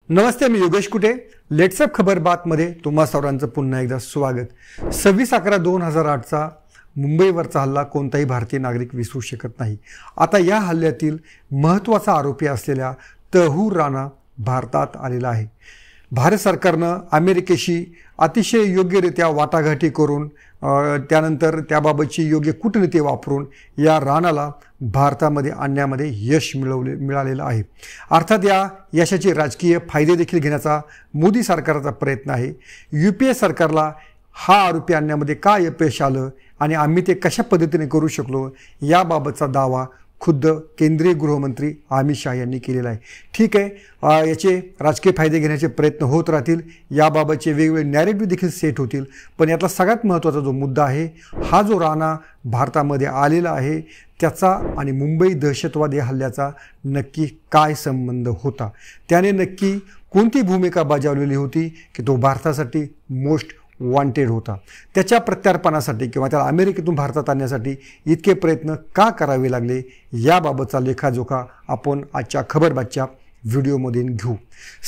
नमस्ते, मी योगेश कुटे. लेट्सअप खबर बातमध्ये तुम्हा सर्वांचं पुन्हा एकदा स्वागत. 26/11/2008चा मुंबईवरचा हल्ला कोणताही भारतीय नागरिक विसरू शकत नाही. आता या हल्ल्यातील महत्त्वाचा आरोपी असलेल्या तहूर राणा भारतात आलेला आहे. भारत सरकारनं अमेरिकेशी अतिशय योग्यरित्या वाटाघाटी करून त्यानंतर त्याबाबतची योग्य कूटनीती वापरून या राणाला भारतामध्ये आणण्यामध्ये यश मिळालेलं आहे. अर्थात या यशाचे राजकीय फायदे देखील घेण्याचा मोदी सरकारचा प्रयत्न आहे. UPA सरकारला हा आरोपी आणण्यामध्ये का अपयश आलं आणि आम्ही ते कशा पद्धतीने करू शकलो याबाबतचा दावा खुद्द केंद्रीय गृहमंत्री अमित शाह यांनी केलेला आहे. ठीक आहे, याचे राजकीय फायदे घेण्याचे प्रयत्न होत राहतील, याबाबतचे वेगवेगळे नॅरेटिव्ह देखील सेट होतील. पण यातला सगळ्यात महत्त्वाचा जो मुद्दा आहे, हा जो राणा भारतामध्ये आलेला आहे त्याचा आणि मुंबई दहशतवादी हल्ल्याचा नक्की काय संबंध होता, त्याने नक्की कोणती भूमिका बजावलेली होती की तो भारतासाठी मोस्ट वॉन्टेड होता. त्याच्या प्रत्यार्पणासाठी किंवा त्याला अमेरिकेतून भारतात आणण्यासाठी इतके प्रयत्न का करावे लागले याबाबतचा लेखाजोखा आपण आजच्या खबरबातच्या व्हिडिओमध्ये घेऊ.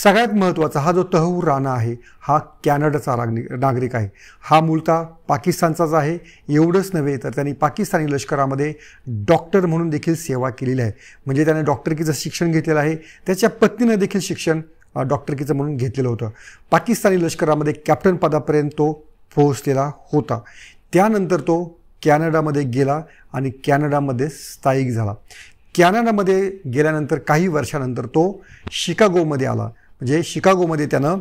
सगळ्यात महत्त्वाचा हा जो तहूर राणा आहे हा कॅनडाचा नागरिक आहे. हा मूळतः पाकिस्तानचाच आहे. एवढंच नव्हे तर त्यांनी पाकिस्तानी लष्करामध्ये डॉक्टर म्हणून देखील सेवा केलेली आहे. म्हणजे त्याने डॉक्टरकीचं शिक्षण घेतलेलं आहे. त्याच्या पत्नीनं देखील शिक्षण डॉक्टरकीचं म्हणून घेतलेलं होतं. पाकिस्तानी लष्करामध्ये कॅप्टन पदापर्यंत तो पोहोचलेला होता. त्यानंतर तो कॅनडामध्ये गेला आणि कॅनडामध्ये स्थायिक झाला. कॅनडामध्ये गेल्यानंतर काही वर्षानंतर तो शिकागोमध्ये आला. म्हणजे शिकागोमध्ये त्यानं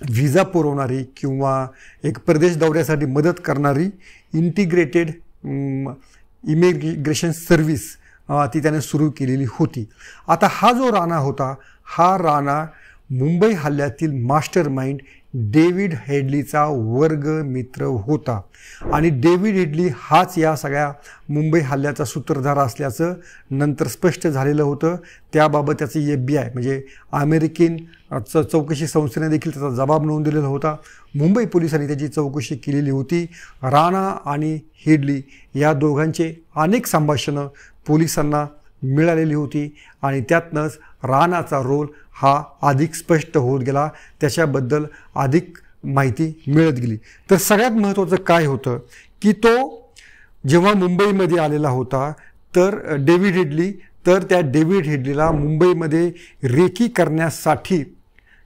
व्हिजा पुरवणारी किंवा एक परदेश दौऱ्यासाठी मदत करणारी इंटिग्रेटेड इमिग्रेशन सर्व्हिस ती त्याने सुरू केलेली होती. आता हा जो राणा होता, हा राणा मुंबई हल्ल्यातील मास्टर माइंड डेव्हिड हेडलीचा वर्गमित्र होता. आणि डेव्हिड हेडली हाच या सगळ्या मुंबई हल्ल्याचा सूत्रधार असल्याचं नंतर स्पष्ट झालेलं होतं. त्याबाबत त्याचं FBI म्हणजे अमेरिकन चौकशी संस्थेने देखील त्याचा जबाब नोंदवलेला होता. मुंबई पोलिसांनी त्याची चौकशी केलेली होती. राणा आणि हेडली या दोघांचे अनेक संभाषणं पोलिसांना मिळालेली होती आणि त्यातनंच राणाचा रोल हा अधिक स्पष्ट होत गेला. त्याच्याबद्दल अधिक माहिती मिळत गेली. तर सगळ्यात महत्त्वाचं काय होतं की तो जेव्हा मुंबईमध्ये आलेला होता तर डेव्हिड हेडली, तर त्या डेव्हिड हेडलीला मुंबईमध्ये रेकी करण्यासाठी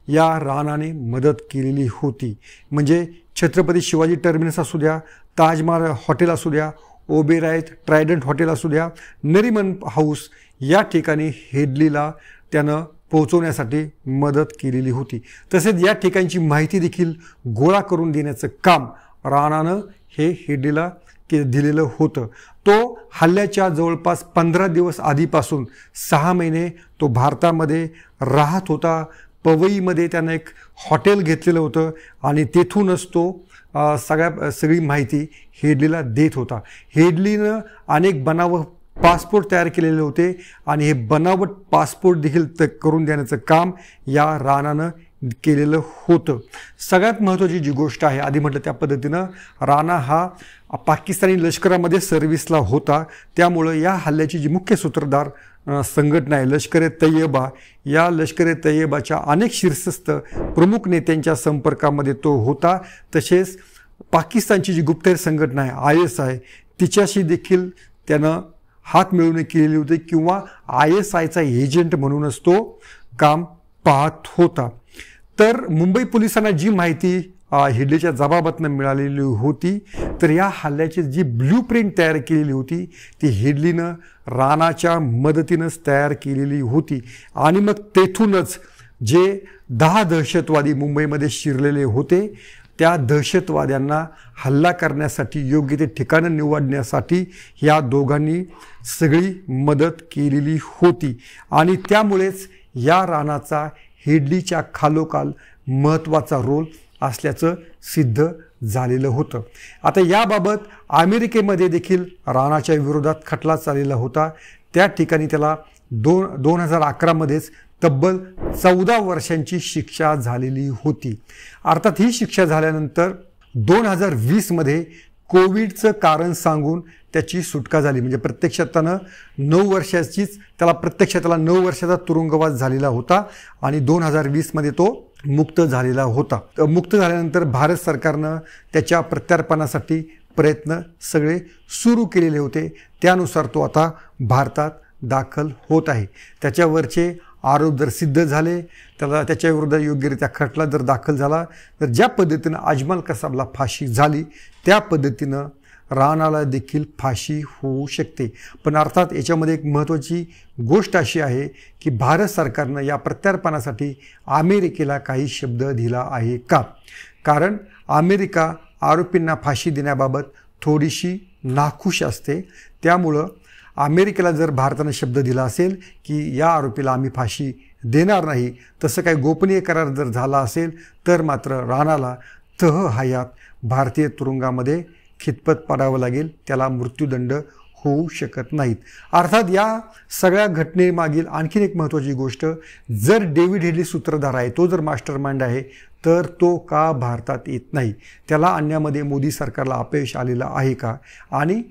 या राणाने मदत केलेली होती. म्हणजे छत्रपती शिवाजी टर्मिनस असू द्या, ताजमहाल हॉटेल असू द्या, ओबेराय ट्रायडंट हॉटेल असू द्या, नरिमन हाऊस या ठिकाणी हेडलीला त्यानं पोहोचवण्यासाठी मदत केलेली होती. तसेच या ठिकाणची माहिती देखील गोळा करून देण्याचं काम राणानं हे हेडलीला दिलेलं होतं. तो हल्ल्याच्या जवळपास 15 दिवस आधीपासून 6 महिने तो भारतामध्ये राहत होता. पवईमध्ये त्यानं एक हॉटेल घेतलेलं होतं आणि तेथूनच तो सगळी माहिती हेडलीला देत होता. हेडलीनं अनेक बनावट पासपोर्ट तयार केलेले होते आणि हे बनावट पासपोर्ट देखील करून देण्याचं काम या राणानं केलेलं होतं. सगळ्यात महत्त्वाची जी गोष्ट आहे, आधी म्हटलं त्या पद्धतीनं राणा हा पाकिस्तानी लष्करामध्ये सर्व्हिसला होता. त्यामुळं या हल्ल्याची जी मुख्य सूत्रधार संघटना आहे लष्कर-ए-तय्यबा, या लष्कर-ए-तय्यबाच्या अनेक शीर्षस्थ प्रमुख नेत्यांच्या संपर्कामध्ये तो होता. तसेच पाकिस्तानची जी गुप्तहेर संघटना आहे ISI तिच्याशी देखील त्यानं हात मिळवणी केलेली होती किंवा ISIचा एजंट म्हणूनच तो काम पाहत होता. तर मुंबई पोलिसांना जी माहिती हेडलीच्या जबाबातनं मिळालेली होती, तर या हल्ल्याची जी ब्ल्यूप्रिंट तयार केलेली होती ती हेडलीनं राणाच्या मदतीनंच तयार केलेली होती. आणि मग तेथूनच जे 10 दहशतवादी मुंबईमध्ये शिरलेले होते त्या दहशतवाद्यांना हल्ला करण्यासाठी योग्य ते ठिकाणं निवडण्यासाठी या दोघांनी सगळी मदत केलेली होती. आणि त्यामुळेच या राणाचा हेडलीच्या खालोखाल महत्त्वाचा रोल असल्याचं सिद्ध झालेलं होतं. आता याबाबत अमेरिकेमध्ये देखील राणाच्या विरोधात खटला चाललेला होता. त्या ठिकाणी त्याला 2011मध्येच तब्बल 14 वर्षांची शिक्षा झालेली होती. अर्थात ही शिक्षा झाल्यानंतर 2020मध्ये कोविडचं कारण सांगून त्याची सुटका झाली. म्हणजे प्रत्यक्षात त्यानं 9 वर्षाचीच त्याला 9 वर्षाचा तुरुंगवास झालेला होता आणि 2020मध्ये तो मुक्त झालेला होता. मुक्त झाल्यानंतर भारत सरकारनं त्याच्या प्रत्यार्पणासाठी प्रयत्न सगळे सुरू केलेले होते. त्यानुसार तो आता भारतात दाखल होत आहे. त्याच्यावरचे आरोप जर सिद्ध झाले, त्याच्याविरुद्ध योग्यरित्या खटला जर दाखल झाला, तर ज्या पद्धतीनं अजमल कसाबला फाशी झाली त्या पद्धतीनं राणाला देखील फाशी होऊ शकते. पण अर्थात याच्यामध्ये एक महत्त्वाची गोष्ट अशी आहे की भारत सरकारनं या प्रत्यार्पणासाठी अमेरिकेला काही शब्द दिला आहे का? कारण अमेरिका आरोपींना फाशी देण्याबाबत थोडीशी नाखुश असते. त्यामुळं अमेरिकेला जर भारतानं शब्द दिला असेल की या आरोपीला आम्ही फाशी देणार नाही, तसं काही गोपनीय करार जर झाला असेल तर मात्र राणाला तह हयात भारतीय तुरुंगामध्ये खितपत पडावं लागेल. त्याला मृत्यूदंड होऊ शकत नाहीत. अर्थात या सगळ्या घटनेमागील आणखीन एक महत्त्वाची गोष्ट, जर डेव्हिड हेडली सूत्रधार आहे, तो जर मास्टर माइंड आहे, तर तो का भारतात येत नाही? त्याला आणण्यामध्ये मोदी सरकारला अपयश आलेलं आहे का? आणि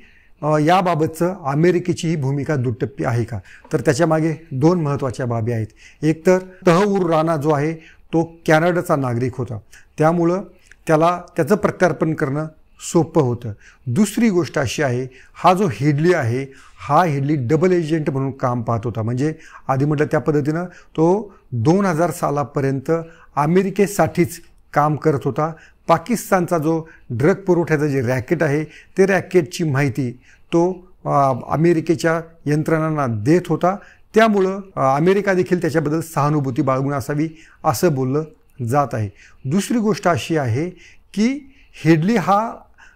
याबाबतचं अमेरिकेचीही भूमिका दुटप्पी आहे का? तर त्याच्यामागे 2 महत्त्वाच्या बाबी आहेत. एक तर तहउर राणा जो आहे तो कॅनडाचा नागरिक होता, त्यामुळं त्याचं प्रत्यार्पण करणं सोपं होतं. दुसरी गोष्ट अशी आहे, हा जो हेडली आहे, हा हेडली डबल एजंट म्हणून काम पाहत होता. म्हणजे आधी म्हटलं त्या पद्धतीनं तो 2000 सालापर्यंत अमेरिकेसाठीच काम करत होता. पाकिस्तानचा जो ड्रग पुरवठ्याचं जे रॅकेट आहे, ते रॅकेटची माहिती तो अमेरिकेच्या यंत्रणांना देत होता. त्यामुळं अमेरिका देखील त्याच्याबद्दल सहानुभूती बाळगून असावी असं बोललं जात आहे. दुसरी गोष्ट अशी आहे की हेडली हा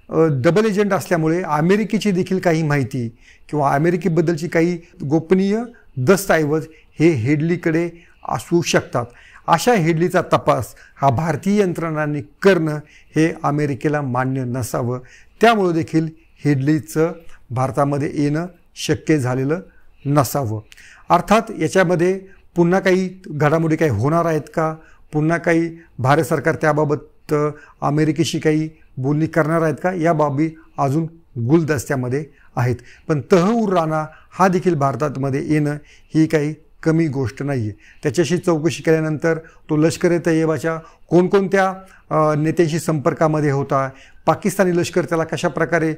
डबल एजंट असल्यामुळे अमेरिकेची देखील काही माहिती किंवा अमेरिकेबद्दलची काही गोपनीय दस्तऐवज हे हेडलीकडे असू शकतात. अशा हेडलीचा तपास हा भारतीय यंत्रणांनी करणं हे अमेरिकेला मान्य नसावं. त्यामुळं देखील हेडलीचं भारतामध्ये येणं शक्य झालेलं नसावं. अर्थात याच्यामध्ये पुन्हा काही घडामोडी काही होणार आहेत का? पुन्हा काही भारत सरकार त्याबाबत अमेरिकेशी काही बोलणी करणार आहेत का? या बाबी अजून गुलदस्त्यामध्ये आहेत. पण तहउर राणा हा देखील भारतामध्ये येणं ही काही कमी गोष्ट नाही आहे. त्याच्याशी चौकशी केल्यानंतर तो लष्कर-ए तय्यबाच्या कोणकोणत्या नेत्यांशी संपर्कामध्ये होता, पाकिस्तानी लष्कर त्याला कशा प्रकारे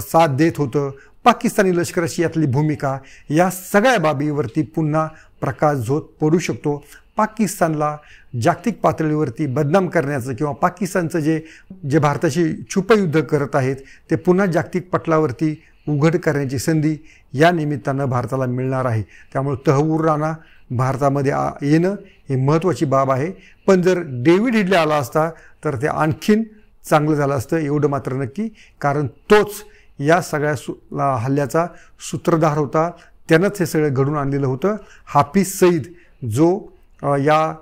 साथ देत होतं, पाकिस्तानी लष्कराची यातली भूमिका, या सगळ्या बाबीवरती पुन्हा प्रकाशझोत पडू शकतो. पाकिस्तानला जागतिक पातळीवरती बदनाम करण्याचं किंवा पाकिस्तानचं जे भारताशी छुपयुद्ध करत आहेत ते पुन्हा जागतिक पटलावरती उघड करण्याची संधी या निमित्तानं भारताला मिळणार आहे. त्यामुळे तहउर राणा भारतामध्ये येणं हे महत्त्वाची बाब आहे. पण जर डेव्हिड हेडली आला असता तर ते आणखीन चांगलं झालं असतं, एवढं मात्र नक्की. कारण तोच या सगळ्या हल्ल्याचा सूत्रधार होता, त्यानंच हे सगळं घडून आणलेलं होतं. हाफिज सईद जो या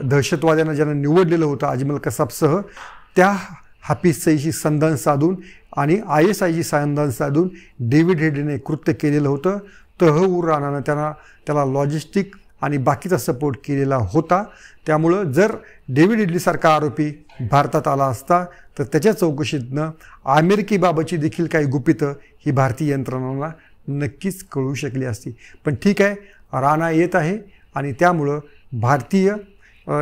दहशतवाद्यांना ज्यानं निवडलेलं होतं अजमल कसाबसह, त्या हाफिज सईदशी संधान साधून आणि ISIची संधान साधून डेव्हिड हेडलीने कृत्य केलेलं होतं. तहउर राणानं त्याला लॉजिस्टिक आणि बाकीचा सपोर्ट केलेला होता. त्यामुळं जर डेव्हिड हेडलीसारखा आरोपी भारतात आला असता तर त्याच्या चौकशीतनं अमेरिकेबाबतची देखील काही गुपितं ही भारतीय यंत्रणांना नक्कीच कळू शकली असती. पण ठीक आहे, राणा येत आहे आणि त्यामुळं भारतीय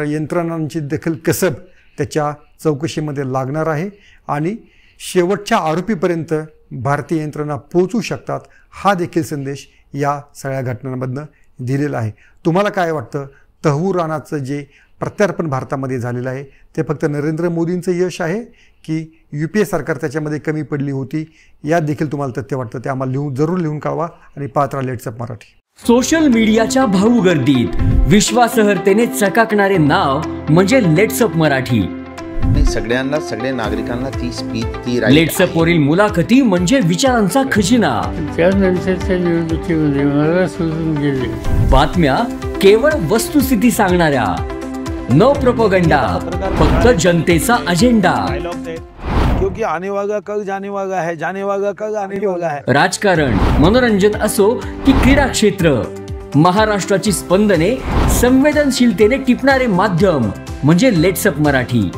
यंत्रणांची देखील कसब त्याच्या चौकशीमध्ये लागणार आहे आणि शेवटच्या आरोपीपर्यंत भारतीय यंत्रणा पोहोचू शकतात, हा देखील संदेश या सगळ्या घटनांमधनं दिलेला आहे. तुम्हाला काय वाटतं? तहउर राणाचं जे प्रत्यार्पण भारतामध्ये झालेलं आहे ते फक्त नरेंद्र मोदींचं यश आहे की UPA सरकार त्याच्यामध्ये कमी पडली होती? यात देखील तुम्हाला तथ्य वाटतं ते आम्हाला जरूर लिहून कळवा आणि पाहत राहा लेट्सअप मराठी. सोशल मीडियाच्या भाऊ गर्दीत विश्वासार्हतेने चकाकणारे नाव म्हणजे लेट्सअप मराठी. सगळ्या नागरिकांना ती स्पीच लेट्सअप वरील मुलाखती म्हणजे विचारांचा खजिना. त्यानंतरच्या निवडणुकीमध्ये मला सोडून गेले. बातम्या केवळ वस्तुस्थिती सांगणाऱ्या, न प्रोपगंडा, फक्त जनतेचा अजेंडा. क्योंकि आने वाला कल जाने वाला है, जाने वाला कल आने वाला है. राजकारण, मनोरंजन असो की क्रीडा क्षेत्र, महाराष्ट्राची स्पंदने संवेदनशीलतेने टिपणारे माध्यम म्हणजे लेट्सअप मराठी.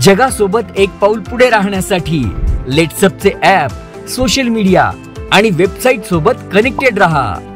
जगासोबत एक पाऊल पुढे राहण्यासाठी लेट्सअपचे ऍप, सोशल मीडिया आणि वेबसाईट सोबत कनेक्टेड रहा.